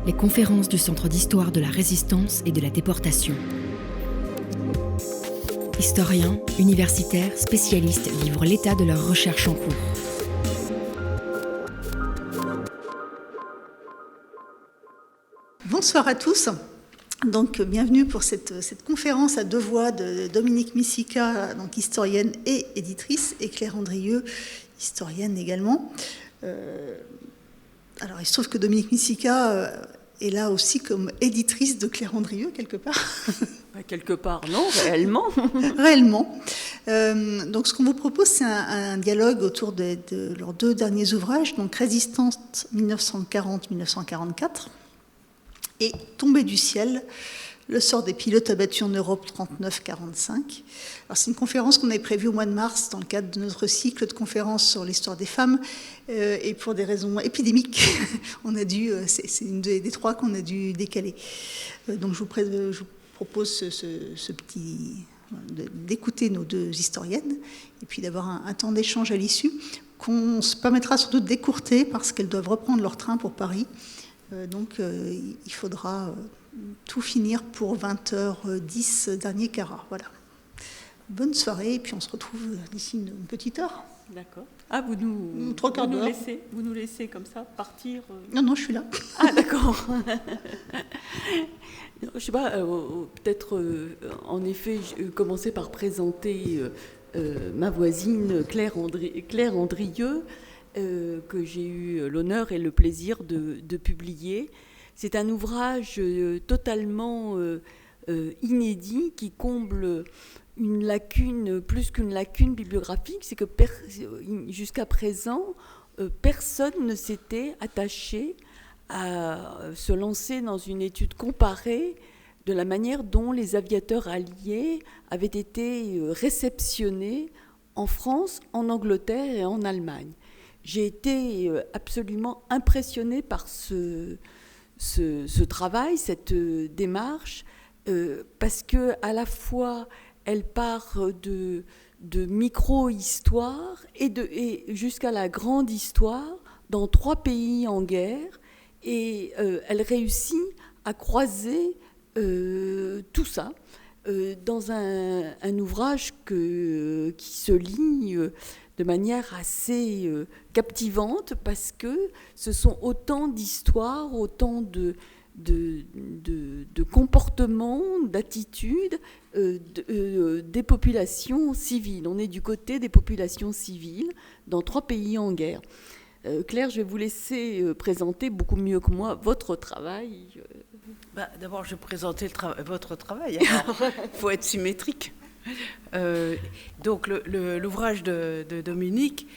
les conférences du Centre d'histoire de la Résistance et de la Déportation. Historiens, universitaires, spécialistes livrent l'état de leurs recherches en cours. Bonsoir à tous. Donc, bienvenue pour cette conférence à deux voix de Dominique Misica, donc historienne et éditrice, et Claire Andrieux, historienne également. Alors, il se trouve que Dominique Misica est là aussi comme éditrice de Claire Andrieux, quelque part. Quelque part, non, réellement. Réellement. Donc, ce qu'on vous propose, c'est un dialogue autour de leurs deux derniers ouvrages, donc Résistance 1940-1944 et Tombée du ciel, le sort des pilotes abattus en Europe 39-45. Alors, c'est une conférence qu'on avait prévue au mois de mars dans le cadre de notre cycle de conférences sur l'histoire des femmes, et pour des raisons épidémiques, c'est une des trois qu'on a dû décaler. Donc, je vous propose d'écouter nos deux historiennes et puis d'avoir un temps d'échange à l'issue qu'on se permettra surtout de décourter parce qu'elles doivent reprendre leur train pour Paris. Donc il faudra tout finir pour 20h10 dernier carat. Voilà. Bonne soirée et puis on se retrouve d'ici une petite heure. D'accord. Ah, vous nous laissez comme ça partir Non, je suis là. Ah, d'accord. Je sais pas, peut-être en effet commencer par présenter ma voisine Claire Andrieux, que j'ai eu l'honneur et le plaisir de publier. C'est un ouvrage totalement inédit qui comble une lacune, plus qu'une lacune bibliographique, c'est que jusqu'à présent, personne ne s'était attaché à se lancer dans une étude comparée de la manière dont les aviateurs alliés avaient été réceptionnés en France, en Angleterre et en Allemagne. J'ai été absolument impressionnée par ce travail, cette démarche, parce que à la fois elle part de micro-histoire et jusqu'à la grande histoire dans 3 pays en guerre, et elle réussit à croiser tout ça dans un ouvrage qui se lit de manière assez captivante, parce que ce sont autant d'histoires, autant de comportements, d'attitudes des populations civiles. On est du côté des populations civiles dans 3 pays en guerre. Claire, je vais vous laisser présenter beaucoup mieux que moi votre travail. D'abord, je vais présenter votre travail. Il faut être symétrique. Donc, l'ouvrage de Dominique,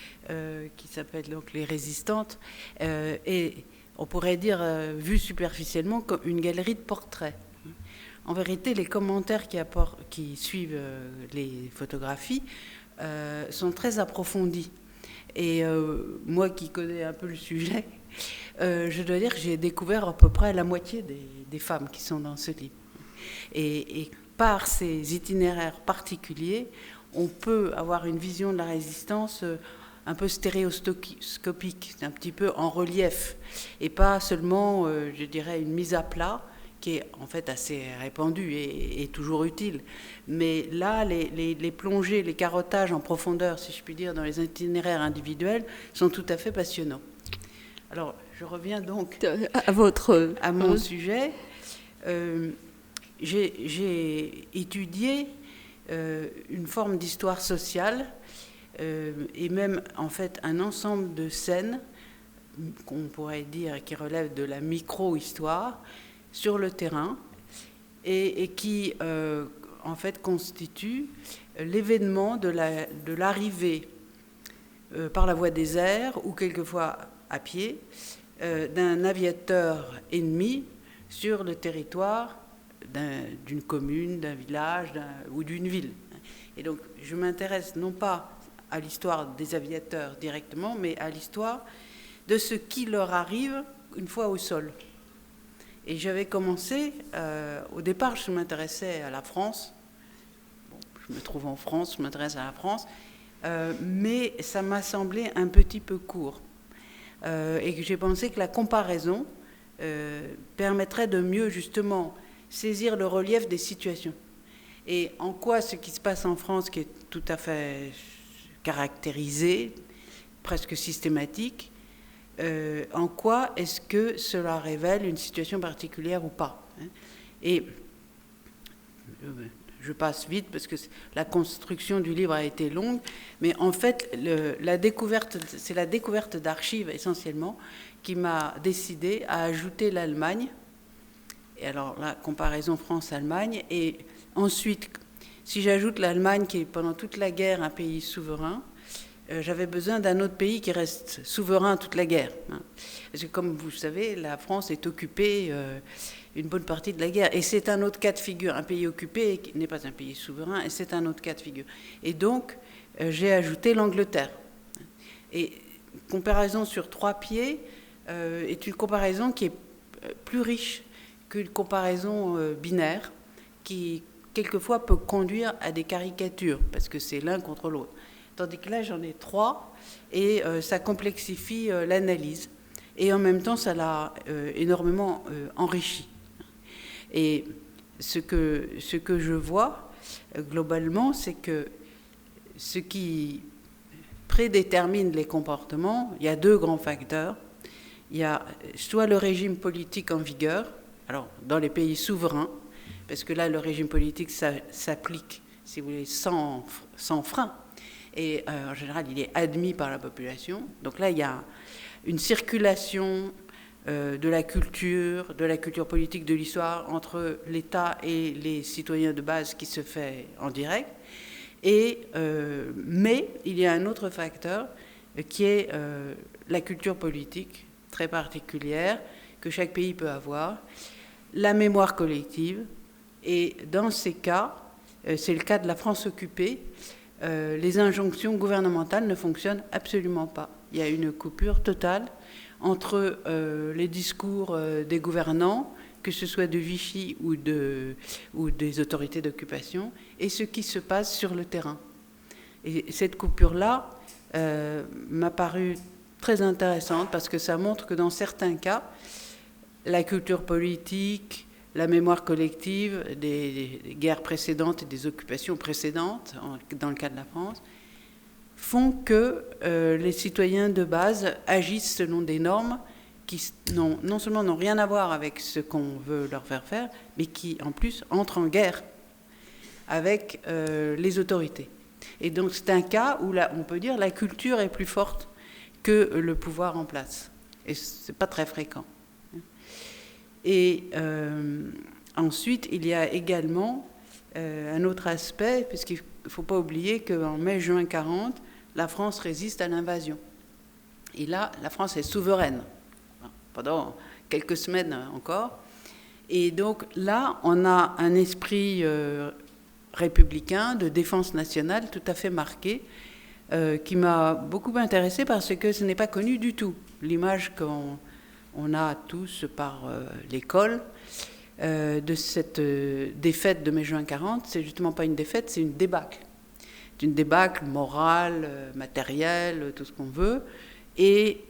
qui s'appelle donc Les Résistantes, est, on pourrait dire, vu superficiellement, comme une galerie de portraits. En vérité, les commentaires qui suivent les photographies sont très approfondis. Et moi qui connais un peu le sujet, je dois dire que j'ai découvert à peu près la moitié des femmes qui sont dans ce livre. Et par ces itinéraires particuliers, on peut avoir une vision de la résistance un peu stéréoscopique, un petit peu en relief, et pas seulement, je dirais, une mise à plat, qui est en fait assez répandue et toujours utile. Mais là, les plongées, les carottages en profondeur, si je puis dire, dans les itinéraires individuels, sont tout à fait passionnants. Alors, je reviens donc à mon sujet. J'ai étudié une forme d'histoire sociale et même en fait un ensemble de scènes qu'on pourrait dire qui relèvent de la micro-histoire sur le terrain et qui en fait constitue l'événement de l'arrivée par la voie des airs ou quelquefois à pied d'un aviateur ennemi sur le territoire d'une commune, d'un village ou d'une ville. Et donc je m'intéresse non pas à l'histoire des aviateurs directement, mais à l'histoire de ce qui leur arrive une fois au sol. Et j'avais commencé, au départ je m'intéressais à la France, bon, je me trouve en France, je m'intéresse à la France, mais ça m'a semblé un petit peu court. Et que j'ai pensé que la comparaison permettrait de mieux justement saisir le relief des situations. Et en quoi ce qui se passe en France, qui est tout à fait caractérisé, presque systématique, en quoi est-ce que cela révèle une situation particulière ou pas. Et je passe vite parce que la construction du livre a été longue, mais en fait, c'est la découverte d'archives essentiellement qui m'a décidé à ajouter l'Allemagne. Et alors la comparaison France-Allemagne. Et ensuite, si j'ajoute l'Allemagne, qui est pendant toute la guerre un pays souverain, j'avais besoin d'un autre pays qui reste souverain toute la guerre. Parce que comme vous savez, la France est occupée une bonne partie de la guerre. Et c'est un autre cas de figure. Un pays occupé n'est pas un pays souverain, et c'est un autre cas de figure. Et donc, j'ai ajouté l'Angleterre. Et comparaison sur 3 pieds est une comparaison qui est plus riche qu'une comparaison binaire, qui quelquefois peut conduire à des caricatures, parce que c'est l'un contre l'autre. Tandis que là, j'en ai 3, et ça complexifie l'analyse. Et en même temps, ça l'a énormément enrichi. Et ce que je vois, globalement, c'est que ce qui prédétermine les comportements, il y a 2 grands facteurs. Il y a soit le régime politique en vigueur, alors dans les pays souverains, parce que là, le régime politique s'applique, si vous voulez, sans frein. Et en général, il est admis par la population. Donc là, il y a une circulation de la culture politique, de l'histoire, entre l'État et les citoyens de base qui se fait en direct. Mais il y a un autre facteur qui est la culture politique très particulière que chaque pays peut avoir, la mémoire collective. Et dans ces cas, c'est le cas de la France occupée, les injonctions gouvernementales ne fonctionnent absolument pas. Il y a une coupure totale entre les discours des gouvernants, que ce soit de Vichy ou des autorités d'occupation, et ce qui se passe sur le terrain. Et cette coupure-là m'a paru très intéressante parce que ça montre que dans certains cas, la culture politique, la mémoire collective des guerres précédentes et des occupations précédentes, dans le cas de la France, font que les citoyens de base agissent selon des normes qui non seulement n'ont rien à voir avec ce qu'on veut leur faire faire, mais qui en plus entrent en guerre avec les autorités. Et donc c'est un cas où on peut dire la culture est plus forte que le pouvoir en place. Et c'est pas très fréquent. Et ensuite, il y a également un autre aspect, puisqu'il ne faut pas oublier qu'en mai-juin 40, la France résiste à l'invasion. Et là, la France est souveraine, pendant quelques semaines encore. Et donc là, on a un esprit républicain de défense nationale tout à fait marqué, qui m'a beaucoup intéressée parce que ce n'est pas connu du tout. L'image qu'on a tous par l'école de cette défaite de mai-juin 40, c'est justement pas une défaite, c'est une débâcle. C'est une débâcle morale, matérielle, tout ce qu'on veut. Et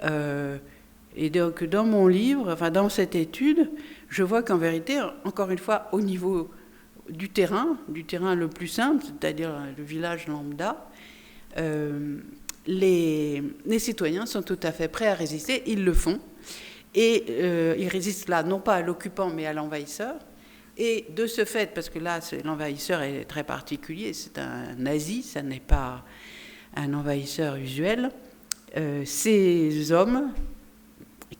donc dans mon livre, enfin dans cette étude, je vois qu'en vérité, encore une fois, au niveau du terrain le plus simple, c'est-à-dire le village lambda, les citoyens sont tout à fait prêts à résister, ils le font. Et ils résistent là, non pas à l'occupant, mais à l'envahisseur. Et de ce fait, parce que là, l'envahisseur est très particulier, c'est un nazi, ça n'est pas un envahisseur usuel, ces hommes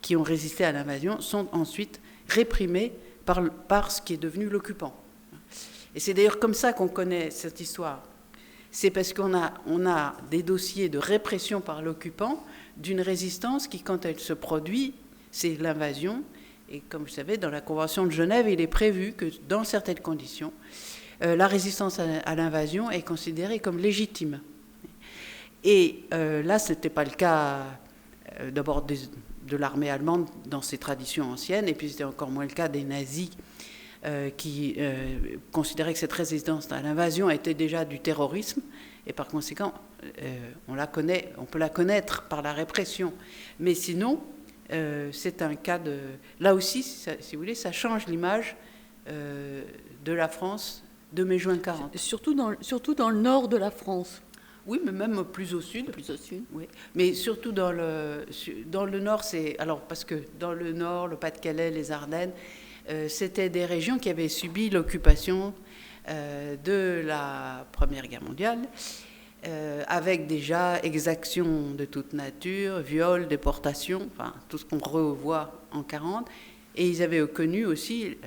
qui ont résisté à l'invasion sont ensuite réprimés par ce qui est devenu l'occupant. Et c'est d'ailleurs comme ça qu'on connaît cette histoire. C'est parce qu'on a des dossiers de répression par l'occupant d'une résistance qui, quand elle se produit, c'est l'invasion. Et comme vous savez, dans la Convention de Genève, il est prévu que dans certaines conditions, la résistance à l'invasion est considérée comme légitime. Et là, ce n'était pas le cas d'abord de l'armée allemande dans ses traditions anciennes, et puis c'était encore moins le cas des nazis qui considéraient que cette résistance à l'invasion était déjà du terrorisme, et par conséquent, on peut la connaître par la répression. Mais sinon, c'est un cas de... Là aussi, si vous voulez, ça change l'image de la France de mai-juin 40. Surtout dans le nord de la France. Oui, mais même plus au sud. Plus au sud. Oui. Mais surtout dans le nord, parce que dans le nord, le Pas-de-Calais, les Ardennes, c'était des régions qui avaient subi l'occupation de la Première Guerre mondiale, avec déjà exactions de toute nature, viols, déportations, enfin tout ce qu'on revoit en 40. Et ils avaient connu aussi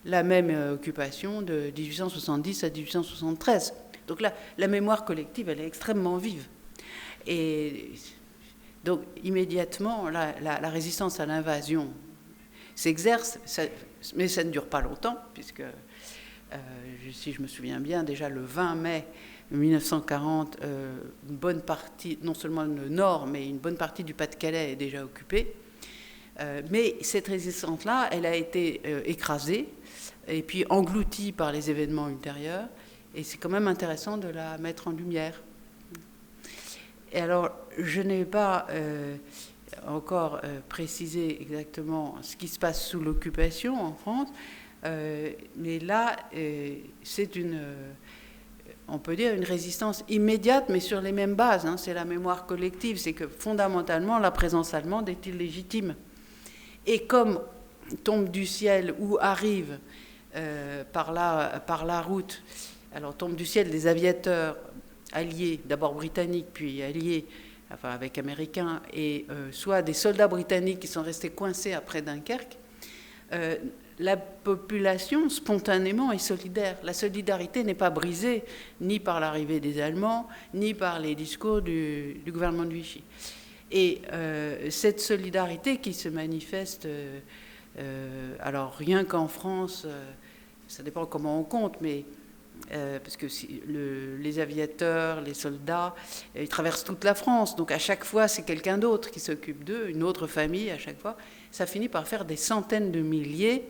la même occupation de 1870 à 1873. Donc là, la mémoire collective, elle est extrêmement vive. Et donc, immédiatement, la résistance à l'invasion s'exerce, mais ça ne dure pas longtemps, puisque, si je me souviens bien, déjà le 20 mai 1940, une bonne partie, non seulement le nord, mais une bonne partie du Pas-de-Calais est déjà occupée. Mais cette résistance-là, elle a été écrasée, et puis engloutie par les événements ultérieurs. Et c'est quand même intéressant de la mettre en lumière. Et alors, je n'ai pas encore précisé exactement ce qui se passe sous l'occupation en France, mais là, c'est on peut dire une résistance immédiate, mais sur les mêmes bases. Hein. C'est la mémoire collective, c'est que fondamentalement, la présence allemande est illégitime. Et comme tombe du ciel ou arrive par la route, alors tombe du ciel des aviateurs alliés, d'abord britanniques, puis alliés, enfin avec américains, et soit des soldats britanniques qui sont restés coincés après Dunkerque, la population spontanément est solidaire. La solidarité n'est pas brisée ni par l'arrivée des Allemands, ni par les discours du gouvernement de Vichy. Et cette solidarité qui se manifeste, alors rien qu'en France, ça dépend comment on compte, mais parce que les aviateurs, les soldats, ils traversent toute la France. Donc à chaque fois, c'est quelqu'un d'autre qui s'occupe d'eux, une autre famille à chaque fois. Ça finit par faire des centaines de milliers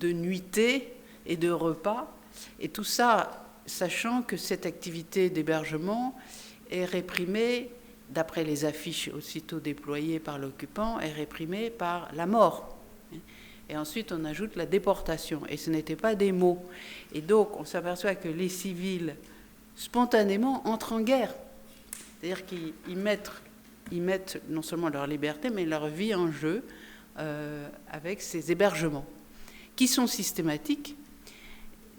de nuitées et de repas. Et tout ça, sachant que cette activité d'hébergement est réprimée, d'après les affiches aussitôt déployées par l'occupant, est réprimée par la mort. Et ensuite, on ajoute la déportation. Et ce n'étaient pas des mots. Et donc, on s'aperçoit que les civils, spontanément, entrent en guerre. C'est-à-dire qu'ils mettent non seulement leur liberté, mais leur vie en jeu avec ces hébergements, qui sont systématiques.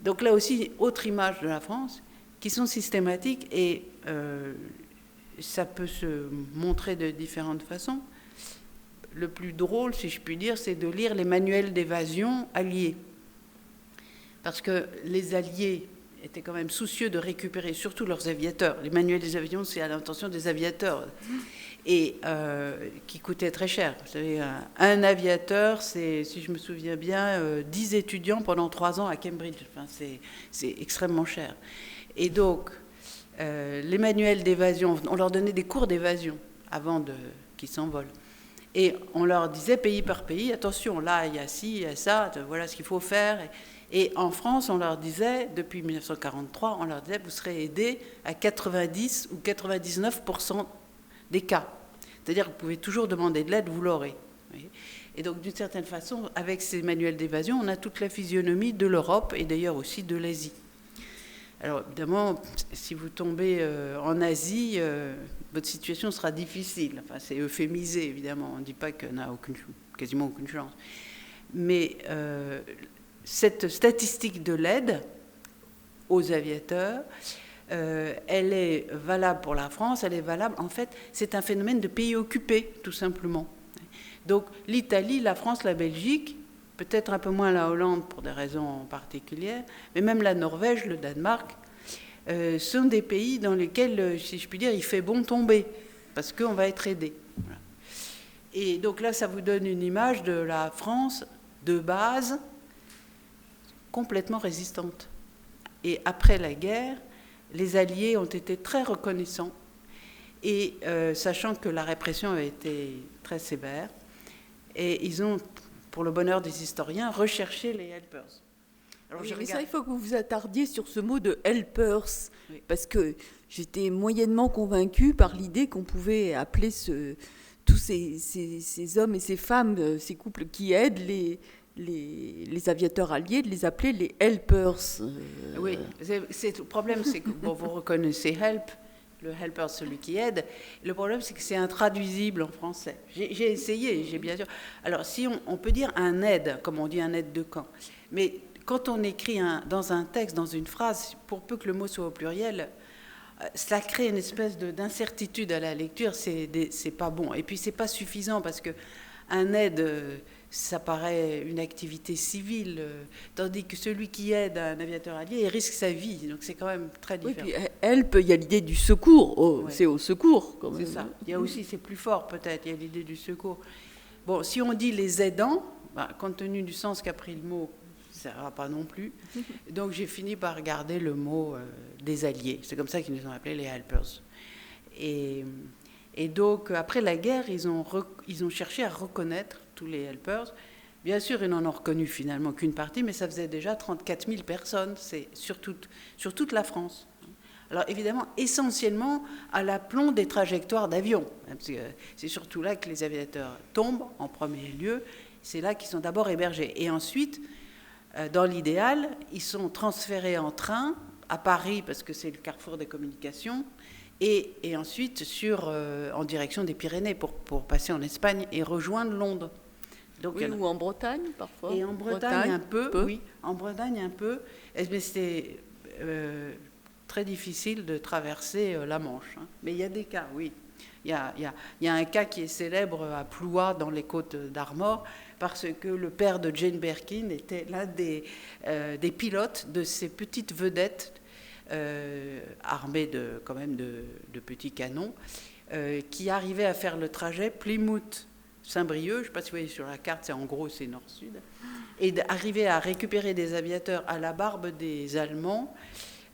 Donc là aussi, autre image de la France, qui sont systématiques, et ça peut se montrer de différentes façons. Le plus drôle, si je puis dire, c'est de lire les manuels d'évasion alliés. Parce que les Alliés étaient quand même soucieux de récupérer surtout leurs aviateurs. Les manuels d'évasion, c'est à l'intention des aviateurs, et qui coûtaient très cher. Vous savez, un aviateur, c'est, si je me souviens bien, 10 étudiants pendant 3 ans à Cambridge. Enfin, c'est extrêmement cher. Et donc, les manuels d'évasion, on leur donnait des cours d'évasion avant qu'ils s'envolent. Et on leur disait, pays par pays, attention, là, il y a ci, il y a ça, voilà ce qu'il faut faire. Et en France, on leur disait, depuis 1943, on leur disait, vous serez aidés à 90 ou 99% des cas. C'est-à-dire que vous pouvez toujours demander de l'aide, vous l'aurez. Et donc, d'une certaine façon, avec ces manuels d'évasion, on a toute la physionomie de l'Europe et d'ailleurs aussi de l'Asie. Alors, évidemment, si vous tombez en Asie, votre situation sera difficile. Enfin, c'est euphémisé, évidemment. On ne dit pas qu'on n'a quasiment aucune chance. Mais cette statistique de l'aide aux aviateurs, elle est valable pour la France, elle est valable... En fait, c'est un phénomène de pays occupés, tout simplement. Donc, l'Italie, la France, la Belgique, peut-être un peu moins la Hollande pour des raisons particulières, mais même la Norvège, le Danemark, sont des pays dans lesquels, si je puis dire, il fait bon tomber, parce qu'on va être aidé. Voilà. Et donc là, ça vous donne une image de la France de base, complètement résistante. Et après la guerre, les Alliés ont été très reconnaissants, et sachant que la répression avait été très sévère, et ils ont, pour le bonheur des historiens, recherché les helpers. Alors, mais ça, il faut que vous vous attardiez sur ce mot de helpers, oui. Parce que j'étais moyennement convaincue par l'idée qu'on pouvait appeler tous ces hommes et ces femmes, ces couples qui aident les aviateurs alliés, de les appeler les helpers. Oui, le problème, c'est que vous reconnaissez help, le helper, celui qui aide. Le problème, c'est que c'est intraduisible en français. J'ai essayé, j'ai bien sûr. Alors, si on peut dire un aide, comme on dit un aide de camp, mais quand on écrit dans un texte, dans une phrase, pour peu que le mot soit au pluriel, cela crée une espèce d'incertitude à la lecture, c'est pas bon. Et puis, c'est pas suffisant parce que un aide, ça paraît une activité civile, tandis que celui qui aide un aviateur allié, il risque sa vie. Donc, c'est quand même très différent. Oui, puis help, il y a l'idée du secours. Ouais. C'est au secours, quand même. C'est ça. Il y a aussi, c'est plus fort peut-être, il y a l'idée du secours. Bon, si on dit les aidants, compte tenu du sens qu'a pris le mot, ça ne va pas non plus. Donc j'ai fini par garder le mot des alliés. C'est comme ça qu'ils nous ont appelés les helpers. Et donc après la guerre, ils ont cherché à reconnaître tous les helpers. Bien sûr, ils n'en ont reconnu finalement qu'une partie, mais ça faisait déjà 34 000 personnes, c'est sur toute la France. Alors évidemment, essentiellement à l'aplomb des trajectoires d'avions. C'est surtout là que les aviateurs tombent en premier lieu. C'est là qu'ils sont d'abord hébergés. Et ensuite, dans l'idéal, ils sont transférés en train à Paris, parce que c'est le carrefour des communications, et ensuite en direction des Pyrénées pour passer en Espagne et rejoindre Londres. Donc, oui, ou en Bretagne, parfois. Et en Bretagne, un peu, oui. En Bretagne, un peu. Mais c'était très difficile de traverser la Manche. Hein. Mais il y a des cas, oui. Il y a un cas qui est célèbre à Plouha, dans les côtes d'Armor, parce que le père de Jane Birkin était l'un des pilotes de ces petites vedettes armées quand même de petits canons, qui arrivaient à faire le trajet Plymouth-Saint-Brieuc. Je ne sais pas si vous voyez sur la carte, c'est en gros, c'est nord-sud. Et d'arriver à récupérer des aviateurs à la barbe des Allemands,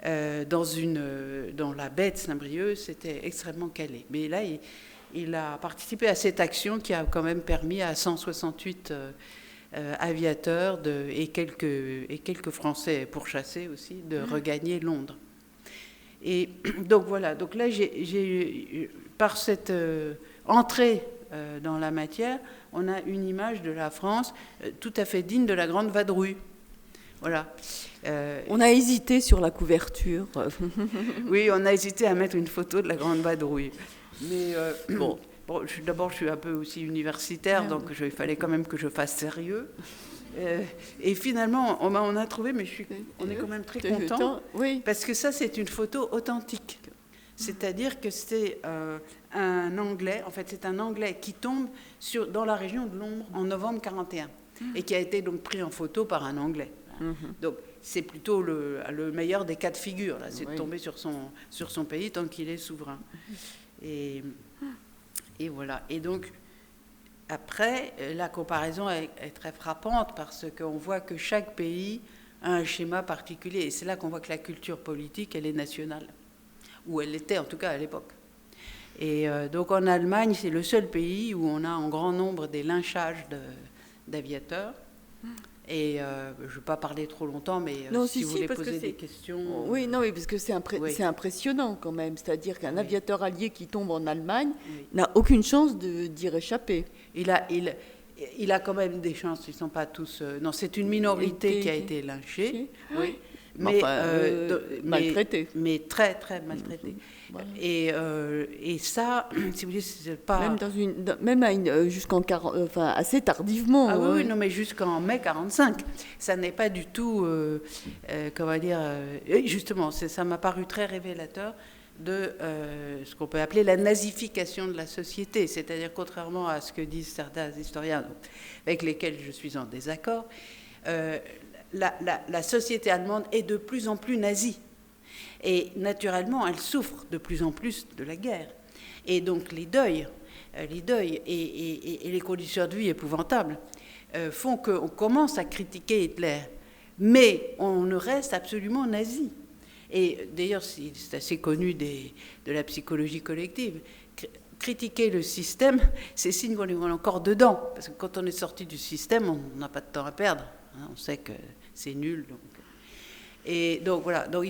dans la baie de Saint-Brieuc, c'était extrêmement calé. Mais là, il a participé à cette action qui a quand même permis à 168 aviateurs et quelques Français pourchassés aussi de regagner Londres. Et donc voilà, donc là, par cette entrée dans la matière, on a une image de la France tout à fait digne de la Grande Vadrouille. Voilà. On a hésité sur la couverture. Oui, on a hésité à mettre une photo de la Grande Vadrouille. Mais bon, d'abord, je suis un peu aussi universitaire, donc il fallait quand même que je fasse sérieux. Et finalement, on a trouvé, mais on est quand même très contents, oui. Parce que ça, c'est une photo authentique. C'est-à-dire que c'est un Anglais, en fait, c'est un Anglais qui tombe dans la région de Londres en novembre 1941, et qui a été donc pris en photo par un Anglais. Donc, c'est plutôt le meilleur des cas de figure, là, c'est de tomber sur son pays tant qu'il est souverain. Et voilà. Et donc, après, la comparaison est très frappante parce qu'on voit que chaque pays a un schéma particulier. Et c'est là qu'on voit que la culture politique, elle est nationale. Ou elle l'était, en tout cas, à l'époque. Et donc, en Allemagne, c'est le seul pays où on a en grand nombre des lynchages d'aviateurs. Et je ne vais pas parler trop longtemps, mais si vous voulez poser des questions... Oui, parce que c'est impressionnant quand même. C'est-à-dire qu'un aviateur allié qui tombe en Allemagne n'a aucune chance d'y réchapper. Il a quand même des chances, ils ne sont pas tous... non, c'est une minorité qui a été lynchée, oui. Mais maltraité. Mais très, très maltraité. Voilà. Et ça, si vous voulez, c'est pas... Même jusqu'en assez tardivement. Ah oui, non, mais jusqu'en mai 1945. Ça n'est pas du tout, comment dire... justement, ça m'a paru très révélateur de ce qu'on peut appeler la nazification de la société. C'est-à-dire, contrairement à ce que disent certains historiens avec lesquels je suis en désaccord, la société allemande est de plus en plus nazie. Et naturellement, elle souffre de plus en plus de la guerre. Et donc les deuils et les conditions de vie épouvantables font qu'on commence à critiquer Hitler. Mais on ne reste absolument nazi. Et d'ailleurs, c'est assez connu de la psychologie collective. Critiquer le système, c'est signe qu'on est encore dedans. Parce que quand on est sorti du système, on n'a pas de temps à perdre. On sait que c'est nul. Et donc voilà, donc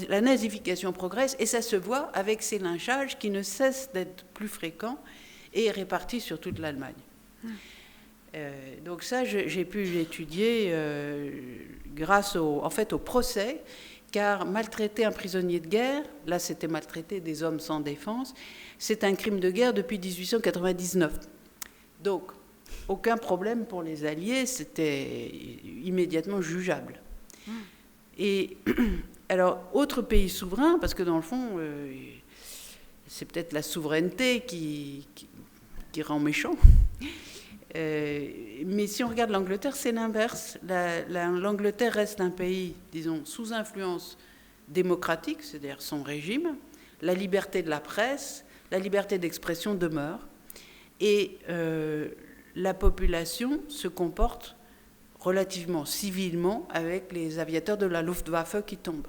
la nazification progresse et ça se voit avec ces lynchages qui ne cessent d'être plus fréquents et répartis sur toute l'Allemagne. Donc ça, j'ai pu l'étudier grâce au procès, car maltraiter un prisonnier de guerre, là c'était maltraiter des hommes sans défense, c'est un crime de guerre depuis 1899. Donc, aucun problème pour les Alliés, c'était immédiatement jugeable. Et alors, autre pays souverain, parce que dans le fond, c'est peut-être la souveraineté qui rend méchant. Mais si on regarde l'Angleterre, c'est l'inverse. L'Angleterre reste un pays, disons, sous influence démocratique, c'est-à-dire son régime. La liberté de la presse, la liberté d'expression demeure. Et la population se comporte relativement civilement avec les aviateurs de la Luftwaffe qui tombent.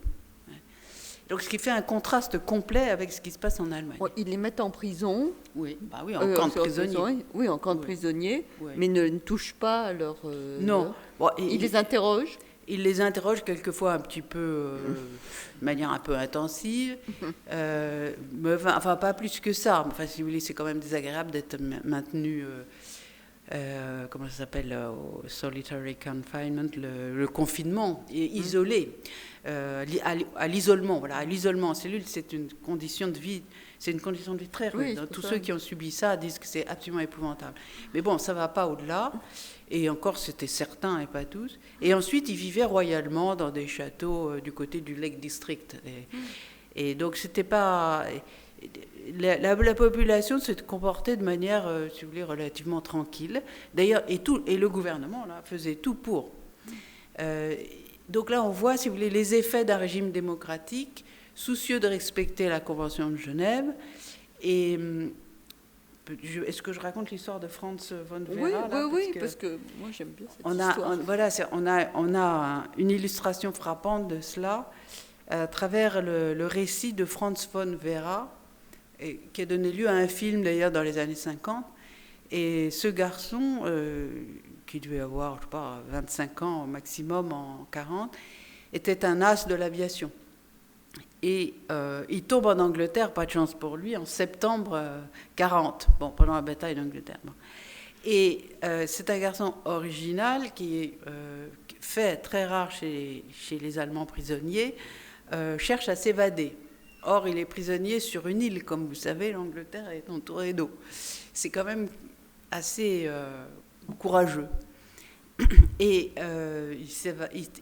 Donc, ce qui fait un contraste complet avec ce qui se passe en Allemagne. Ils les mettent en prison. Oui, en camp de prisonniers. Oui, en camp de prisonniers, mais ne touchent pas à leur... non. Ils les interrogent. Ils les interrogent quelquefois un petit peu, de manière un peu intensive, mais enfin pas plus que ça. Enfin, si vous voulez, c'est quand même désagréable d'être maintenu, comment ça s'appelle, au solitary confinement, le confinement, et isolé, à l'isolement. Voilà, à l'isolement en cellule, c'est une condition de vie. C'est une condition de vie très rude. Oui, tous ceux qui ont subi ça disent que c'est absolument épouvantable. Mais bon, ça ne va pas au-delà. Et encore, c'était certains et pas tous. Et ensuite, ils vivaient royalement dans des châteaux du côté du Lake District. Et donc, c'était pas... La population se comportait de manière, si vous voulez, relativement tranquille. D'ailleurs, et le gouvernement là, faisait tout pour. Donc là, on voit, si vous voulez, les effets d'un régime démocratique, soucieux de respecter la Convention de Genève. Et est-ce que je raconte l'histoire de Franz von Vera? Oui, parce que moi j'aime bien cette histoire. On a une illustration frappante de cela à travers le récit de Franz von Vera, qui a donné lieu à un film d'ailleurs dans les années 50. Et ce garçon, qui devait avoir, je sais pas, 25 ans au maximum en 40, était un as de l'aviation. Et il tombe en Angleterre, pas de chance pour lui, en septembre 40, pendant la bataille d'Angleterre. Bon. Et c'est un garçon original qui est fait très rare chez les Allemands prisonniers, cherche à s'évader. Or, il est prisonnier sur une île, comme vous savez, l'Angleterre est entourée d'eau. C'est quand même assez courageux. Et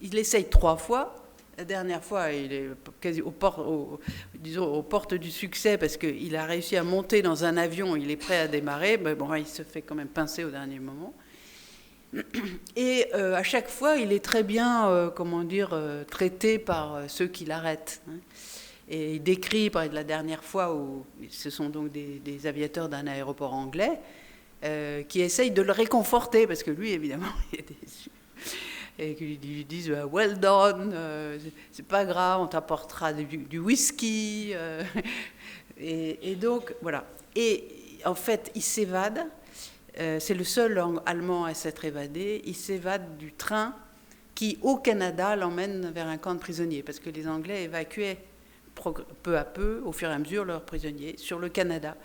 il essaye 3 fois. La dernière fois, il est quasi aux portes du succès parce qu'il a réussi à monter dans un avion, il est prêt à démarrer, mais bon, il se fait quand même pincer au dernier moment. Et à chaque fois, il est très bien, traité par ceux qui l'arrêtent. Et il décrit, par la dernière fois, où ce sont donc des aviateurs d'un aéroport anglais qui essayent de le réconforter, parce que lui, évidemment, il est déçu. Et qui lui disent « well done, c'est pas grave, on t'apportera du whisky. » Et donc, voilà. Et en fait, il s'évade. C'est le seul Allemand à s'être évadé. Il s'évade du train qui, au Canada, l'emmène vers un camp de prisonniers, parce que les Anglais évacuaient peu à peu, au fur et à mesure, leurs prisonniers sur le Canada.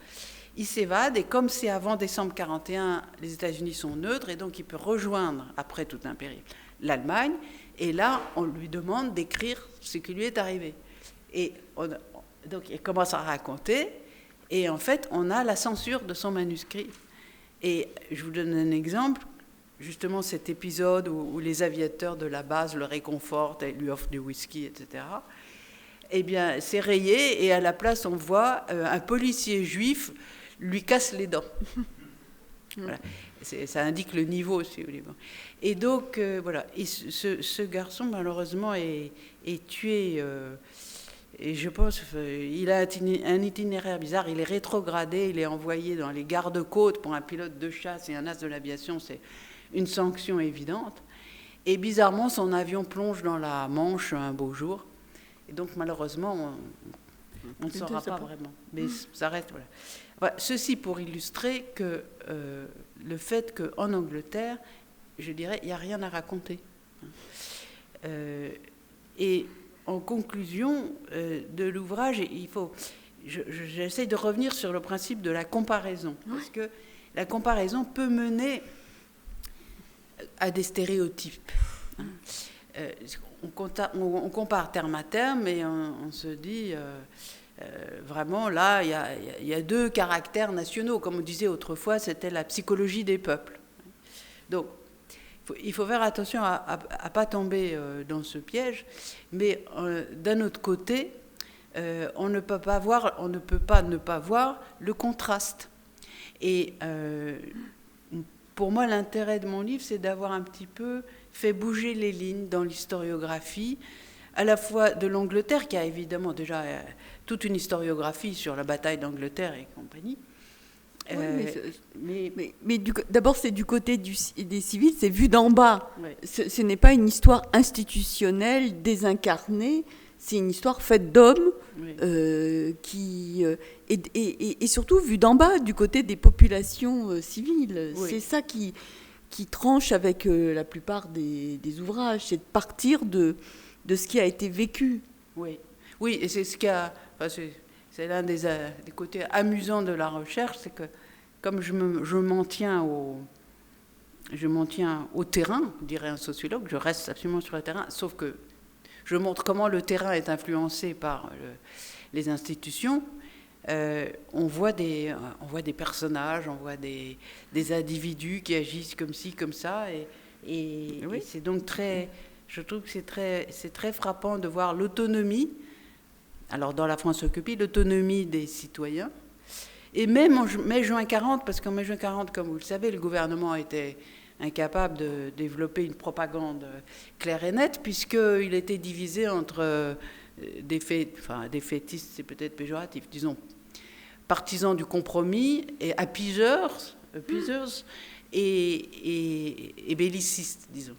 Il s'évade, et comme c'est avant décembre 41, les États-Unis sont neutres, et donc il peut rejoindre, après tout un périple, l'Allemagne, et là, on lui demande d'écrire ce qui lui est arrivé. Et donc, il commence à raconter, et en fait, on a la censure de son manuscrit. Et je vous donne un exemple, justement cet épisode où les aviateurs de la base le réconfortent, et lui offrent du whisky, etc. Eh bien, c'est rayé, et à la place, on voit un policier juif lui casse les dents. Voilà. Ça indique le niveau, si vous voulez. Et donc, voilà. Et ce garçon, malheureusement, est tué. Et je pense qu'il a un itinéraire bizarre. Il est rétrogradé, il est envoyé dans les gardes-côtes pour un pilote de chasse et un as de l'aviation. C'est une sanction évidente. Et bizarrement, son avion plonge dans la Manche un beau jour. Et donc, malheureusement, on ne saura pas vraiment. Mais ça reste... Voilà. Voilà, ceci pour illustrer que le fait qu'en Angleterre, je dirais, il n'y a rien à raconter. Et en conclusion de l'ouvrage, j'essaie de revenir sur le principe de la comparaison, parce que la comparaison peut mener à des stéréotypes. On compare terme à terme et on se dit, vraiment, là, il y a deux caractères nationaux. Comme on disait autrefois, c'était la psychologie des peuples. Donc, il faut faire attention à ne pas tomber dans ce piège, mais d'un autre côté, on ne peut pas ne pas voir le contraste. Et pour moi, l'intérêt de mon livre, c'est d'avoir un petit peu fait bouger les lignes dans l'historiographie, à la fois de l'Angleterre, qui a évidemment déjà toute une historiographie sur la bataille d'Angleterre et compagnie. Mais d'abord, c'est du côté des civils, c'est vu d'en bas. Oui. Ce n'est pas une histoire institutionnelle, désincarnée, c'est une histoire faite d'hommes, et surtout vue d'en bas, du côté des populations civiles. Oui. C'est ça qui tranche avec la plupart des ouvrages, c'est de partir de ce qui a été vécu. Oui, et c'est ce qui a... c'est l'un des côtés amusants de la recherche, c'est que comme je m'en tiens au terrain, dirait un sociologue, je reste absolument sur le terrain, sauf que je montre comment le terrain est influencé par les institutions. On voit des personnages, on voit des individus qui agissent comme ci, comme ça, et c'est donc je trouve que c'est très frappant de voir l'autonomie. Alors, dans la France occupée, l'autonomie des citoyens. Et même en mai-juin 40, parce qu'en mai-juin 40, comme vous le savez, le gouvernement était incapable de développer une propagande claire et nette, puisqu'il était divisé entre des fétistes, c'est peut-être péjoratif, disons, partisans du compromis, et appeasers et bellicistes, disons.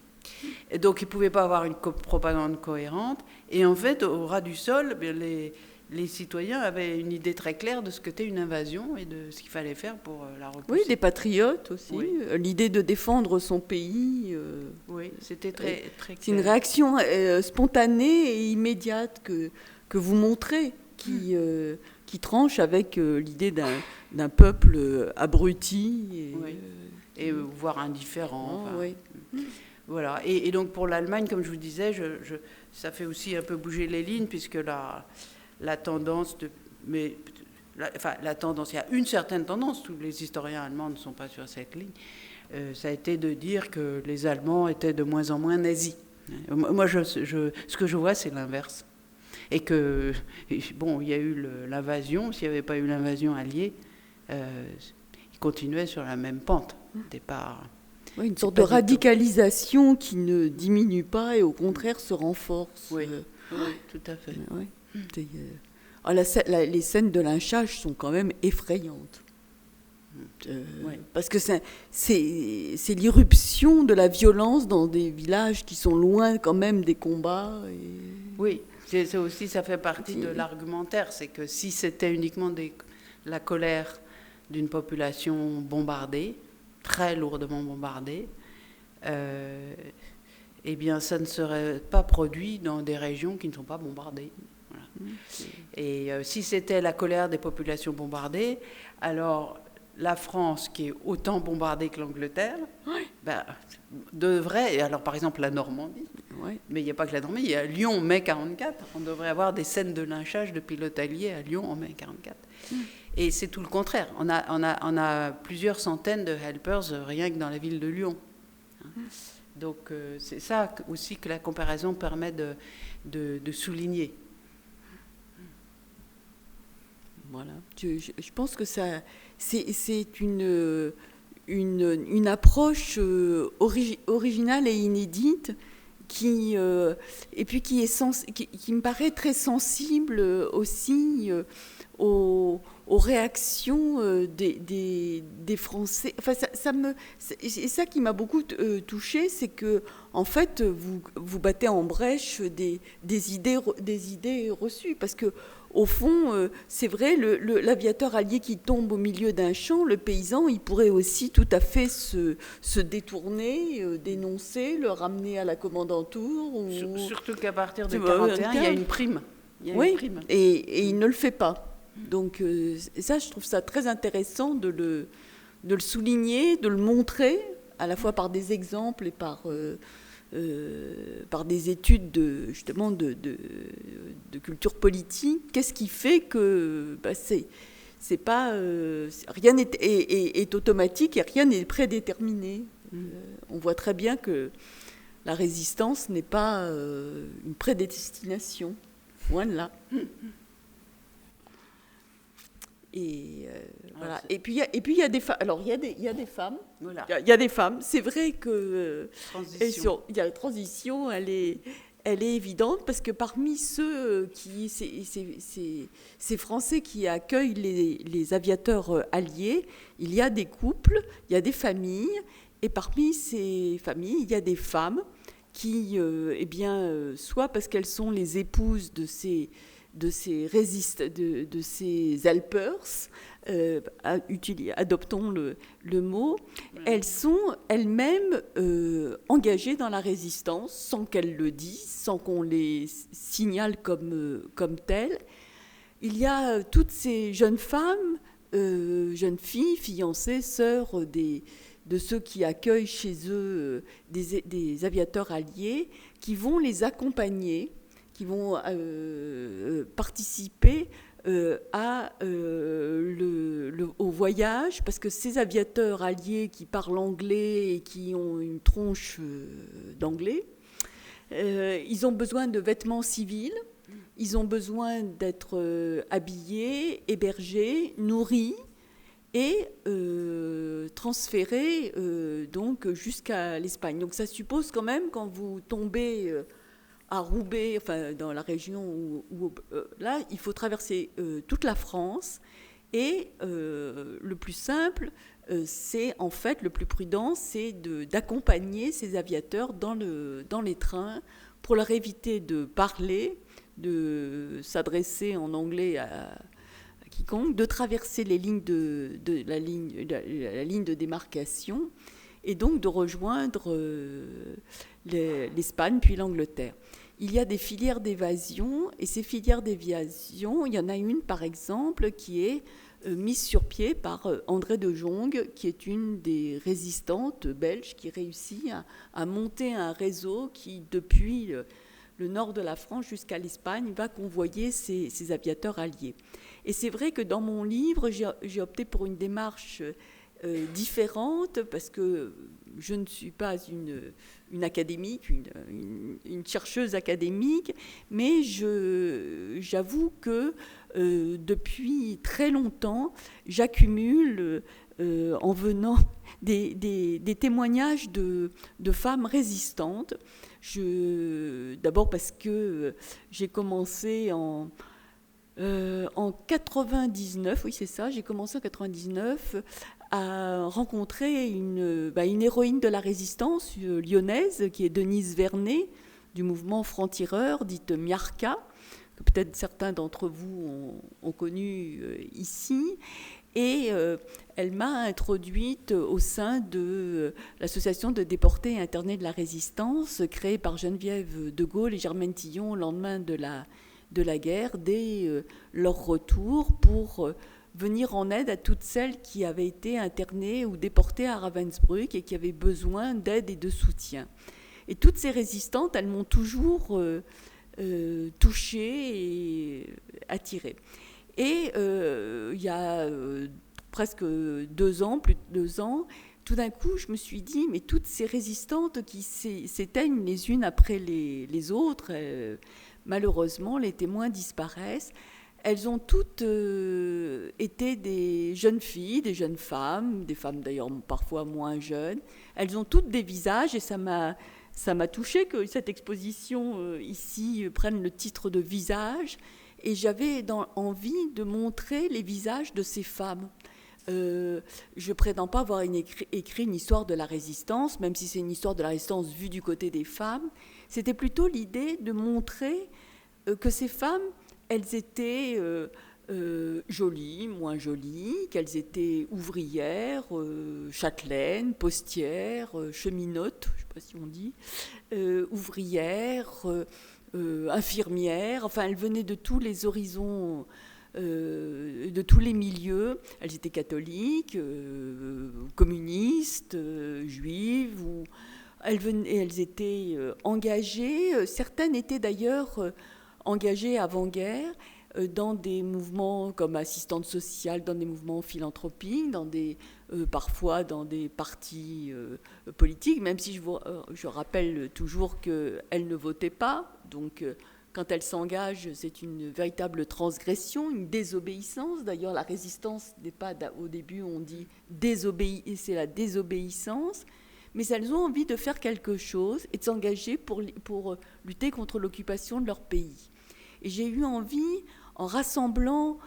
Et donc, ils ne pouvaient pas avoir une propagande cohérente. Et en fait, au ras du sol, les citoyens avaient une idée très claire de ce qu'était une invasion et de ce qu'il fallait faire pour la repousser. Oui, des patriotes aussi. Oui. L'idée de défendre son pays. Oui, c'était très clair. C'est une réaction spontanée et immédiate que vous montrez, qui tranche avec l'idée d'un peuple abruti. Et voire indifférent. Voilà. Et donc pour l'Allemagne, comme je vous disais, ça fait aussi un peu bouger les lignes, puisque la tendance, il y a une certaine tendance, tous les historiens allemands ne sont pas sur cette ligne, ça a été de dire que les Allemands étaient de moins en moins nazis. Moi, ce que je vois, c'est l'inverse. Et que, bon, il y a eu l'invasion, s'il n'y avait pas eu l'invasion alliée, ils continuaient sur la même pente. C'était pas... Oui, une sorte de radicalisation qui ne diminue pas et au contraire se renforce. Oui, tout à fait. Les scènes de lynchage sont quand même effrayantes. Parce que c'est l'irruption de la violence dans des villages qui sont loin quand même des combats. Oui, c'est aussi, ça fait partie de l'argumentaire. C'est que si c'était uniquement la colère d'une population bombardée, très lourdement bombardée, eh bien, ça ne serait pas produit dans des régions qui ne sont pas bombardées. Voilà. Et si c'était la colère des populations bombardées, alors la France, qui est autant bombardée que l'Angleterre, devrait, et alors par exemple la Normandie, mais il n'y a pas que la Normandie, il y a Lyon, mai 44, on devrait avoir des scènes de lynchage de pilotes alliés à Lyon en mai 44. Et c'est tout le contraire. On a plusieurs centaines de helpers rien que dans la ville de Lyon. Donc c'est ça aussi que la comparaison permet de souligner. Voilà. Je pense que c'est une approche originale et inédite qui me paraît très sensible aussi aux réactions des Français. Enfin, c'est ça qui m'a beaucoup touchée, c'est que en fait vous battez en brèche des idées reçues, parce que au fond, c'est vrai, l'aviateur allié qui tombe au milieu d'un champ, le paysan, il pourrait aussi tout à fait se détourner, dénoncer, le ramener à la commandanture. Surtout qu'à partir de 1941, il y a une prime. Et il ne le fait pas. Donc ça, je trouve ça très intéressant de le souligner, de le montrer, à la fois par des exemples et par des études justement de culture politique. Qu'est-ce qui fait que c'est pas rien est automatique et rien n'est prédéterminé. On voit très bien que la résistance n'est pas une prédestination, loin de là. Et voilà. Et puis il y a des femmes. Alors il y a des femmes. Voilà. Il y a des femmes. C'est vrai que Transition. il y a la transition. Elle est évidente parce que parmi ceux ces Français qui accueillent les aviateurs alliés, il y a des couples, il y a des familles, et parmi ces familles, il y a des femmes qui, soit parce qu'elles sont les épouses de ces Alpers, adoptons le mot, elles sont elles-mêmes engagées dans la résistance, sans qu'elles le disent, sans qu'on les signale comme telles. Il y a toutes ces jeunes femmes, jeunes filles, fiancées, sœurs de ceux qui accueillent chez eux des aviateurs alliés, qui vont les accompagner, qui vont participer au voyage, parce que ces aviateurs alliés qui parlent anglais et qui ont une tronche d'anglais, ils ont besoin de vêtements civils, ils ont besoin d'être habillés, hébergés, nourris et transférés donc jusqu'à l'Espagne. Donc ça suppose quand même, quand vous tombez à Roubaix, enfin dans la région où là, il faut traverser toute la France, et le plus simple, c'est en fait le plus prudent, c'est d'accompagner ces aviateurs dans les trains pour leur éviter de parler, de s'adresser en anglais à quiconque, de traverser les lignes la ligne de démarcation, et donc de rejoindre l'Espagne puis l'Angleterre. Il y a des filières d'évasion, et ces filières d'évasion, il y en a une par exemple qui est mise sur pied par André de Jonghe, qui est une des résistantes belges qui réussit à monter un réseau qui, depuis le nord de la France jusqu'à l'Espagne, va convoyer ces aviateurs alliés. Et c'est vrai que dans mon livre, j'ai opté pour une démarche différente, parce que je ne suis pas une académique, une chercheuse académique, mais j'avoue que depuis très longtemps, j'accumule en venant des témoignages de femmes résistantes. D'abord parce que j'ai commencé en 99, oui c'est ça, j'ai commencé en 99 à rencontrer une héroïne de la résistance lyonnaise, qui est Denise Vernet, du mouvement franc-tireur, dite Miarca, que peut-être certains d'entre vous ont connu ici. Et elle m'a introduite au sein de l'association de déportés et internés de la résistance, créée par Geneviève de Gaulle et Germaine Tillon au lendemain de la guerre, dès leur retour, pour venir en aide à toutes celles qui avaient été internées ou déportées à Ravensbrück et qui avaient besoin d'aide et de soutien. Et toutes ces résistantes, elles m'ont toujours touchée et attirée. Et il y a presque 2 ans, plus de 2 ans, tout d'un coup, je me suis dit, mais toutes ces résistantes qui s'éteignent les unes après les autres, malheureusement, les témoins disparaissent. Elles ont toutes été des jeunes filles, des jeunes femmes, des femmes d'ailleurs parfois moins jeunes. Elles ont toutes des visages, et ça m'a touchée que cette exposition ici prenne le titre de Visage. Et j'avais envie de montrer les visages de ces femmes. Je ne prétends pas avoir écrit une histoire de la résistance, même si c'est une histoire de la résistance vue du côté des femmes. C'était plutôt l'idée de montrer que ces femmes, elles étaient jolies, moins jolies, qu'elles étaient ouvrières, châtelaines, postières, cheminotes, je ne sais pas si on dit, ouvrières, infirmières, enfin elles venaient de tous les horizons de tous les milieux. Elles étaient catholiques, communistes, juives, elles étaient engagées. Certaines étaient d'ailleurs engagées avant-guerre dans des mouvements comme assistantes sociales, dans des mouvements philanthropiques, parfois dans des partis politiques, même si je rappelle toujours qu'elles ne votaient pas. Donc, quand elles s'engagent, c'est une véritable transgression, une désobéissance. D'ailleurs, la résistance n'est pas, au début, on dit c'est la désobéissance. Mais elles ont envie de faire quelque chose et de s'engager pour lutter contre l'occupation de leur pays. Et j'ai eu envie, en rassemblant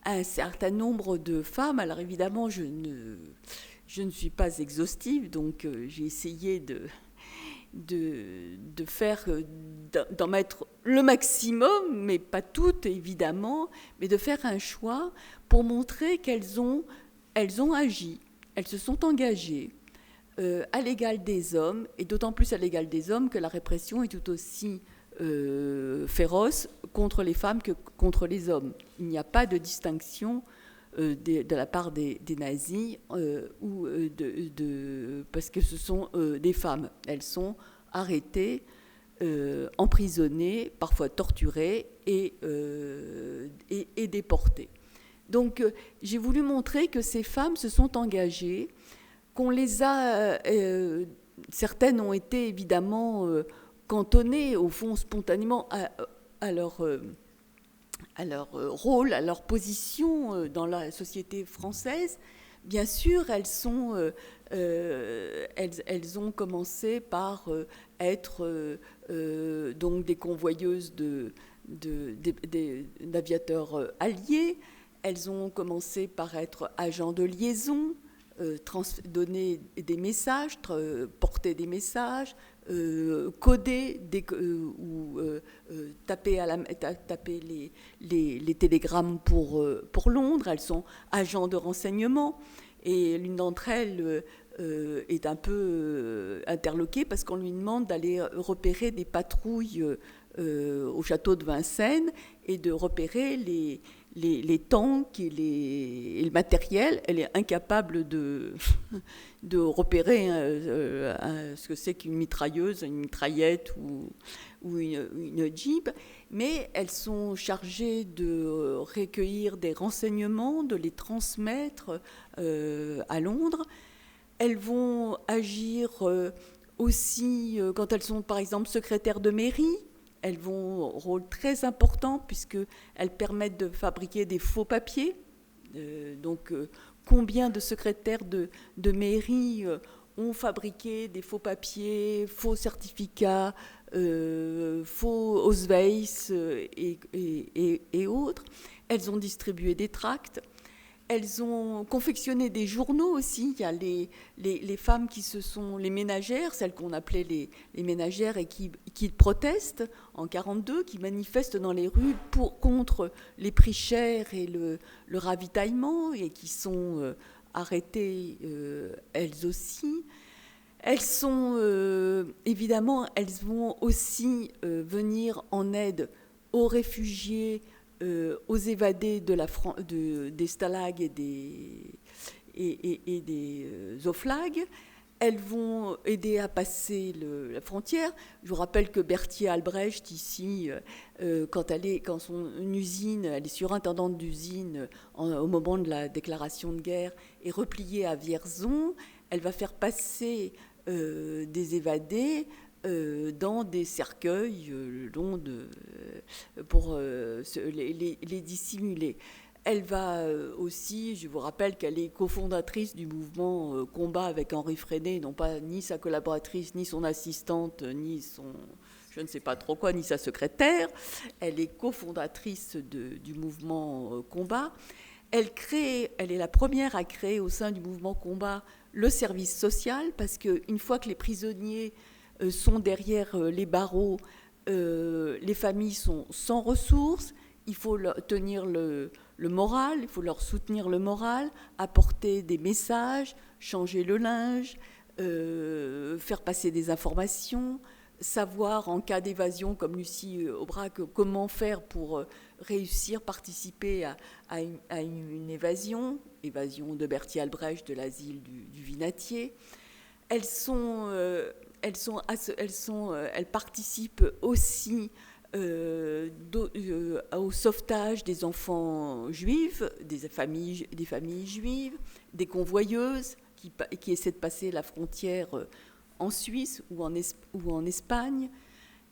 un certain nombre de femmes, alors évidemment, je ne suis pas exhaustive, donc j'ai essayé de faire, d'en mettre le maximum, mais pas toutes évidemment, mais de faire un choix pour montrer qu'elles ont agi, elles se sont engagées à l'égal des hommes, et d'autant plus à l'égal des hommes que la répression est tout aussi féroce contre les femmes que contre les hommes. Il n'y a pas de distinction de la part des nazis parce que ce sont des femmes. Elles sont arrêtées, emprisonnées, parfois torturées et déportées. Donc j'ai voulu montrer que ces femmes se sont engagées, qu'on les a... certaines ont été évidemment cantonnées, au fond, spontanément à leur rôle, à leur position dans la société française. Bien sûr, elles ont commencé par être donc des convoyeuses d'aviateurs alliés. Elles ont commencé par être agents de liaison, donner des messages, porter des messages, coder ou taper les télégrammes pour Londres. Elles sont agents de renseignement et l'une d'entre elles est un peu interloquée parce qu'on lui demande d'aller repérer des patrouilles au château de Vincennes et de repérer les tanks et le matériel. Elle est incapable de repérer ce que c'est qu'une mitrailleuse, une mitraillette ou une Jeep, mais elles sont chargées de recueillir des renseignements, de les transmettre à Londres. Elles vont agir aussi quand elles sont par exemple secrétaires de mairie. Elles vont un rôle très important puisqu'elles permettent de fabriquer des faux papiers. Combien de secrétaires de mairie ont fabriqué des faux papiers, faux certificats, faux Ausweis et autres. Elles ont distribué des tracts. Elles ont confectionné des journaux aussi. Il y a les femmes qui sont les ménagères, celles qu'on appelait les ménagères et qui protestent en 1942, qui manifestent dans les rues contre les prix chers et le ravitaillement et qui sont arrêtées elles aussi. Elles sont évidemment, elles vont aussi venir en aide aux réfugiés, aux évadés des stalags et des oflags. Elles vont aider à passer la frontière. Je vous rappelle que Berthier Albrecht, ici, quand son usine, elle est surintendante d'usine au moment de la déclaration de guerre, est repliée à Vierzon, elle va faire passer des évadés dans des cercueils pour les dissimuler. Elle va aussi, je vous rappelle qu'elle est cofondatrice du mouvement Combat avec Henri Freinet, non pas ni sa collaboratrice, ni son assistante, ni son, je ne sais pas trop quoi, ni sa secrétaire. Elle est cofondatrice du mouvement Combat. Elle est la première à créer au sein du mouvement Combat le service social, parce qu'une fois que les prisonniers sont derrière les barreaux, les familles sont sans ressources, il faut leur tenir le moral, il faut leur soutenir le moral, apporter des messages, changer le linge, faire passer des informations, savoir en cas d'évasion, comme Lucie Aubrac, comment faire pour réussir, participer à une évasion de Berthier Albrecht de l'asile du Vinatier. Elles participent aussi au sauvetage des enfants juifs, des familles juives, des convoyeuses qui essaient de passer la frontière en Suisse ou en Espagne.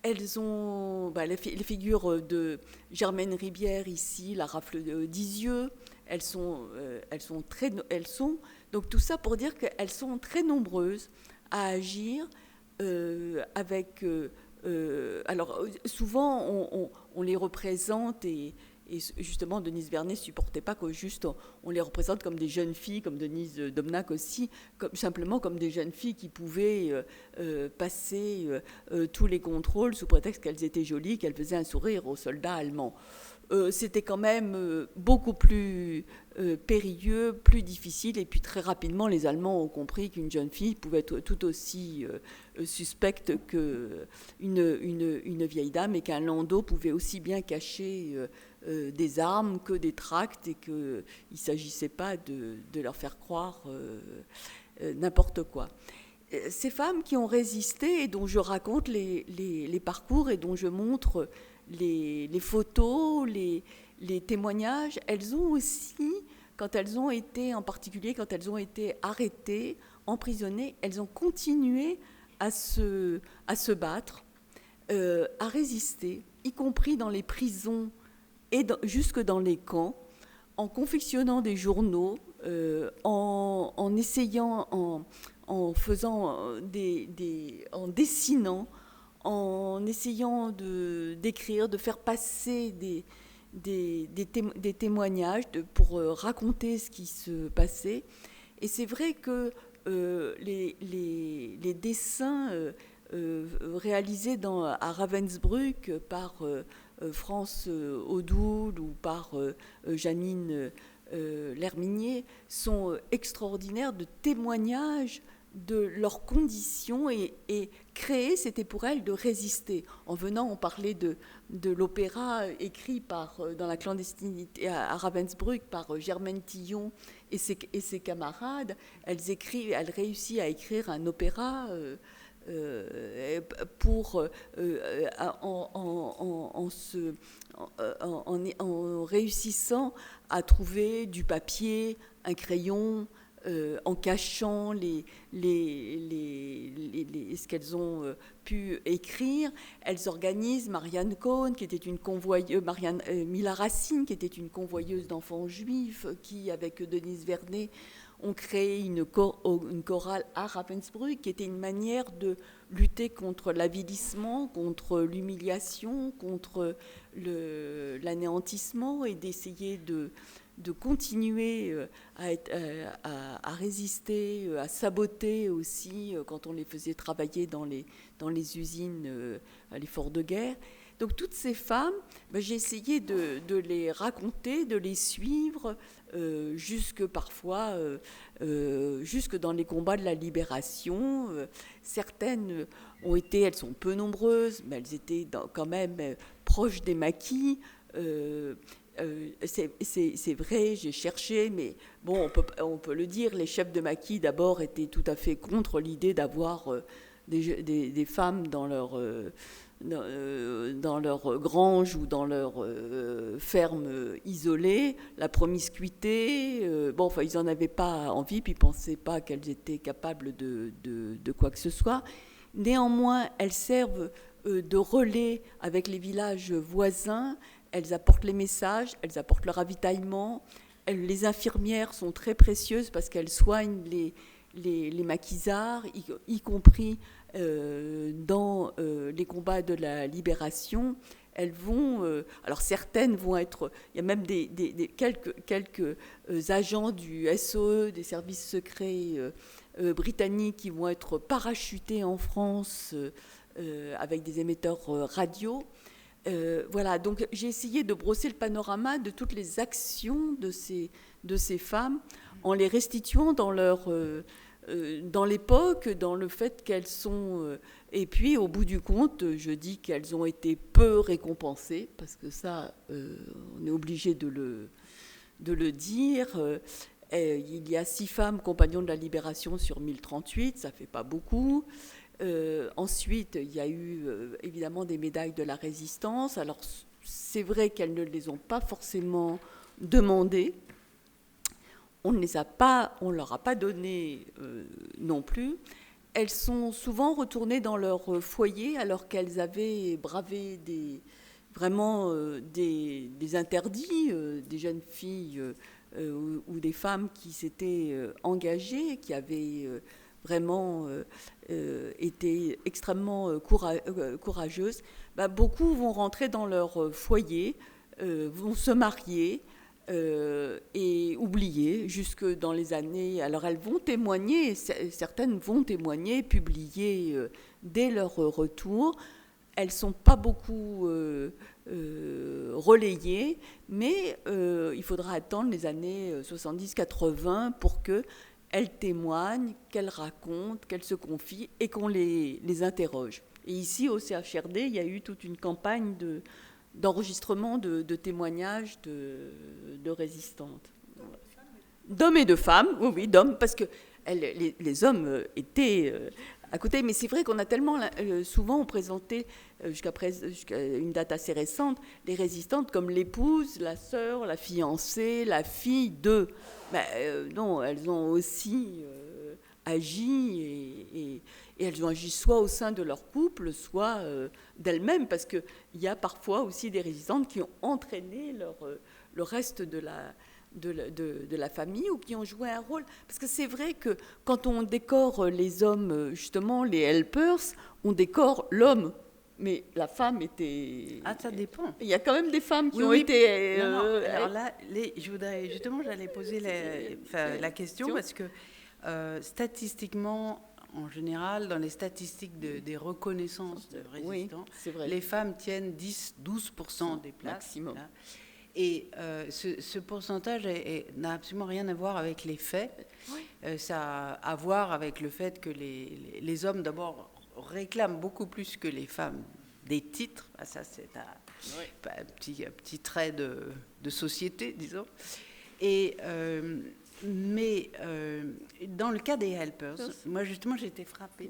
Elles ont les figures de Germaine Ribière ici, la rafle d'Isieux. Elles sont donc tout ça pour dire qu'elles sont très nombreuses à agir avec. Alors souvent on les représente et justement Denise Vernet ne supportait pas que juste on les représente comme des jeunes filles, comme Denise Domnac aussi, simplement comme des jeunes filles qui pouvaient passer tous les contrôles sous prétexte qu'elles étaient jolies, qu'elles faisaient un sourire aux soldats allemands. C'était quand même beaucoup plus périlleux, plus difficile, et puis très rapidement les Allemands ont compris qu'une jeune fille pouvait être tout aussi suspecte qu'une vieille dame, et qu'un landau pouvait aussi bien cacher des armes que des tracts, et qu'il ne s'agissait pas de leur faire croire n'importe quoi. Ces femmes qui ont résisté et dont je raconte les parcours et dont je montre les photos, les témoignages, elles ont aussi, en particulier quand elles ont été arrêtées, emprisonnées, elles ont continué à se battre, à résister, y compris dans les prisons et jusque dans les camps, en confectionnant des journaux, en essayant, en faisant en dessinant, en essayant d'écrire, de faire passer des témoignages pour raconter ce qui se passait. Et c'est vrai que les dessins réalisés à Ravensbrück par France Audoul ou par Janine L'Herminier sont extraordinaires, de témoignages de leurs conditions, et créer, c'était pour elles de résister. En venant, on parlait de l'opéra écrit dans la clandestinité à Ravensbrück par Germaine Tillon et ses camarades. Elles réussissent à écrire un opéra en réussissant à trouver du papier, un crayon, en cachant ce qu'elles ont pu écrire. Elles organisent Marianne Cohn, qui était une convoyeuse, Mila Racine, qui était une convoyeuse d'enfants juifs, qui, avec Denise Vernet, ont créé une chorale à Ravensbrück, qui était une manière de lutter contre l'avilissement, contre l'humiliation, contre l'anéantissement, et d'essayer de continuer à résister, à saboter aussi quand on les faisait travailler dans les usines à l'effort de guerre. Donc toutes ces femmes, j'ai essayé de les raconter, de les suivre, jusque dans les combats de la libération. Certaines elles sont peu nombreuses, mais elles étaient quand même proches des maquis. C'est vrai, j'ai cherché, mais bon, on peut le dire, les chefs de maquis d'abord étaient tout à fait contre l'idée d'avoir des femmes dans leur grange ou dans leur ferme isolée, la promiscuité, ils n'en avaient pas envie, puis ils ne pensaient pas qu'elles étaient capables de quoi que ce soit. Néanmoins, elles servent de relais avec les villages voisins. Elles apportent les messages, elles apportent le ravitaillement. Les infirmières sont très précieuses parce qu'elles soignent les maquisards, y compris dans les combats de la libération. Elles vont, alors certaines vont être, il y a même quelques agents du SOE, des services secrets britanniques, qui vont être parachutés en France avec des émetteurs radio. Voilà, donc j'ai essayé de brosser le panorama de toutes les actions de ces femmes en les restituant dans leur dans l'époque, dans le fait qu'elles sont... et puis, au bout du compte, je dis qu'elles ont été peu récompensées, parce que ça, on est obligé de le dire. Il y a 6 femmes compagnons de la libération sur 1038, ça ne fait pas beaucoup. Ensuite, il y a eu évidemment des médailles de la résistance. Alors, c'est vrai qu'elles ne les ont pas forcément demandées. On ne leur a pas donné non plus. Elles sont souvent retournées dans leur foyer alors qu'elles avaient bravé des interdits, des jeunes filles ou des femmes qui s'étaient engagées, qui avaient vraiment été extrêmement courageuses. Beaucoup vont rentrer dans leur foyer, vont se marier, et oubliées jusque dans les années. Alors elles vont témoigner, certaines vont témoigner, publier dès leur retour. Elles ne sont pas beaucoup relayées, mais il faudra attendre les années 70-80 pour qu'elles témoignent, qu'elles racontent, qu'elles se confient et qu'on les interroge. Et ici, au CHRD, il y a eu toute une campagne d'enregistrement de témoignages de résistantes. D'hommes et de femmes, oui, d'hommes, parce que les hommes étaient à côté. Mais c'est vrai qu'on a tellement souvent présenté, jusqu'à une date assez récente, les résistantes comme l'épouse, la sœur, la fiancée, la fille de... non, elles ont aussi agi et elles ont agi soit au sein de leur couple, soit d'elles-mêmes, parce qu'il y a parfois aussi des résistantes qui ont entraîné le reste de la famille ou qui ont joué un rôle. Parce que c'est vrai que quand on décore les hommes, justement, les helpers, on décore l'homme. Mais la femme était... Ah, ça dépend. Il y a quand même des femmes qui ont oui. été... Non. Alors là, j'allais poser la question parce que statistiquement, en général, dans les statistiques des reconnaissances de résistants, les femmes tiennent 10-12% des places. Maximum. Là. Et ce pourcentage n'a absolument rien à voir avec les faits. Oui. Ça a à voir avec le fait que les hommes, d'abord, réclament beaucoup plus que les femmes des titres. Ah, ça, c'est un petit trait de société, disons. Et... mais dans le cas des helpers, moi justement j'ai été frappée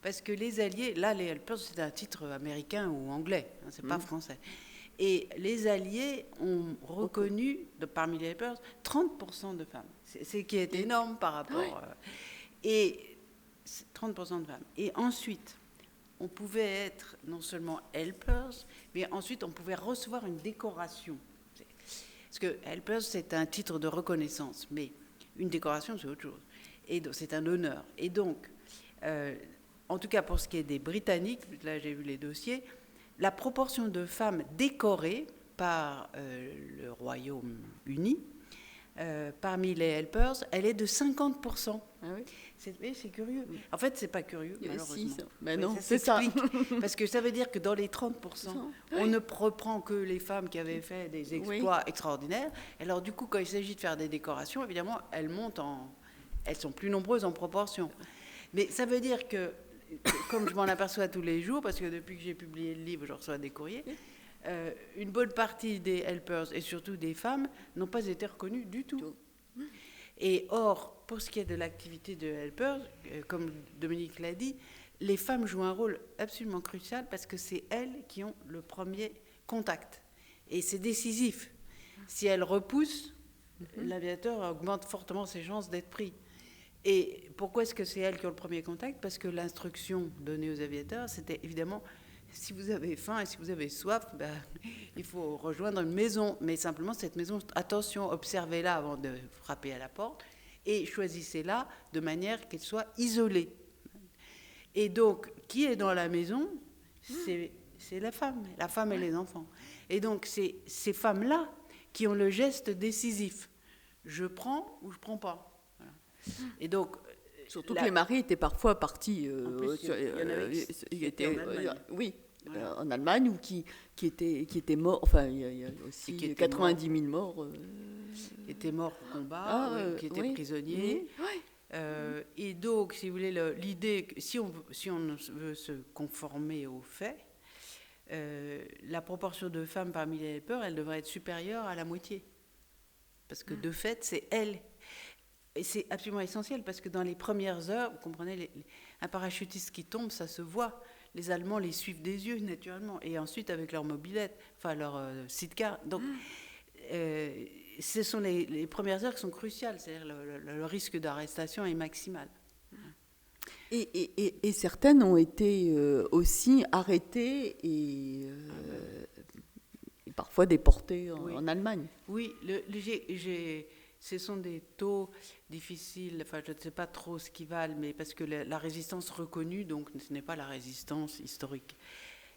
parce que les Alliés, là les helpers c'est un titre américain ou anglais, hein, c'est pas français. Et les Alliés ont reconnu parmi les helpers 30% de femmes, c'est qui est énorme par rapport. Et 30% de femmes. Et ensuite, on pouvait être non seulement helpers, mais ensuite on pouvait recevoir une décoration. Parce que helpers c'est un titre de reconnaissance, mais une décoration, c'est autre chose. Et donc, c'est un honneur. Et donc, en tout cas pour ce qui est des Britanniques, là j'ai vu les dossiers, la proportion de femmes décorées par le Royaume-Uni, parmi les helpers, elle est de 50%. Ah oui. C'est curieux. En fait, c'est pas curieux, malheureusement. Mais non, c'est ça. Parce que ça veut dire que dans les 30%, on ne reprend que les femmes qui avaient fait des exploits extraordinaires. Alors du coup, quand il s'agit de faire des décorations, évidemment, elles sont plus nombreuses en proportion. Mais ça veut dire que, comme je m'en aperçois tous les jours, parce que depuis que j'ai publié le livre, je reçois des courriers, une bonne partie des helpers, et surtout des femmes, n'ont pas été reconnues du tout. Et or, pour ce qui est de l'activité de helpers, comme Dominique l'a dit, les femmes jouent un rôle absolument crucial parce que c'est elles qui ont le premier contact. Et c'est décisif. Si elles repoussent, l'aviateur augmente fortement ses chances d'être pris. Et pourquoi est-ce que c'est elles qui ont le premier contact ? Parce que l'instruction donnée aux aviateurs, c'était évidemment, si vous avez faim et si vous avez soif, il faut rejoindre une maison. Mais simplement, cette maison, attention, observez-la avant de frapper à la porte et choisissez-la de manière qu'elle soit isolée. Et donc, qui est dans la maison ? C'est la femme et les enfants. Et donc, c'est ces femmes-là qui ont le geste décisif. Je prends ou je ne prends pas. Voilà. Et donc... Surtout que les maris étaient parfois partis... en Allemagne, ou qui étaient morts. Enfin, il y a aussi 90 000 morts. Qui étaient morts au combat, qui étaient prisonniers. Et donc, si vous voulez, l'idée, si on veut se conformer aux faits, la proportion de femmes parmi les helpers, elle devrait être supérieure à la moitié. Parce que de fait, c'est elle. Et c'est absolument essentiel, parce que dans les premières heures, vous comprenez, un parachutiste qui tombe, ça se voit. Les Allemands les suivent des yeux, naturellement. Et ensuite, avec leur mobilette, enfin leur sidecar. Donc, ce sont les premières heures qui sont cruciales. C'est-à-dire le risque d'arrestation est maximal. Et certaines ont été aussi arrêtées et parfois déportées en Allemagne. Oui, ce sont des taux difficiles, enfin je ne sais pas trop ce qu'ils valent, mais parce que la résistance reconnue, donc ce n'est pas la résistance historique.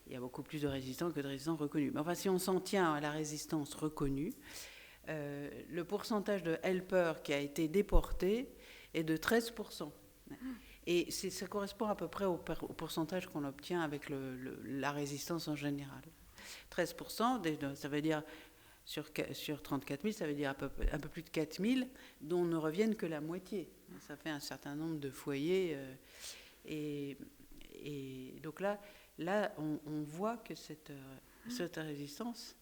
Il y a beaucoup plus de résistants que de résistants reconnus. Mais enfin, si on s'en tient à la résistance reconnue, le pourcentage de helpers qui a été déporté est de 13%. Et ça correspond à peu près au pourcentage qu'on obtient avec la résistance en général. 13%, ça veut dire sur 34 000, ça veut dire un peu plus de 4 000, dont ne reviennent que la moitié. Ça fait un certain nombre de foyers. Et donc là on voit que cette résistance,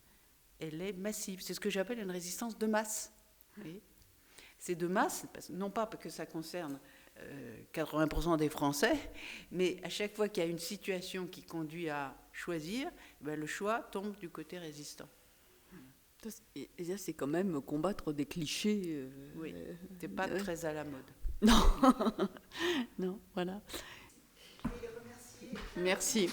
elle est massive. C'est ce que j'appelle une résistance de masse. C'est de masse, non pas parce que ça concerne 80% des Français, mais à chaque fois qu'il y a une situation qui conduit à choisir, le choix tombe du côté résistant. Et ça, c'est quand même combattre des clichés. Oui, c'est pas très à la mode. Non, non, voilà. Merci.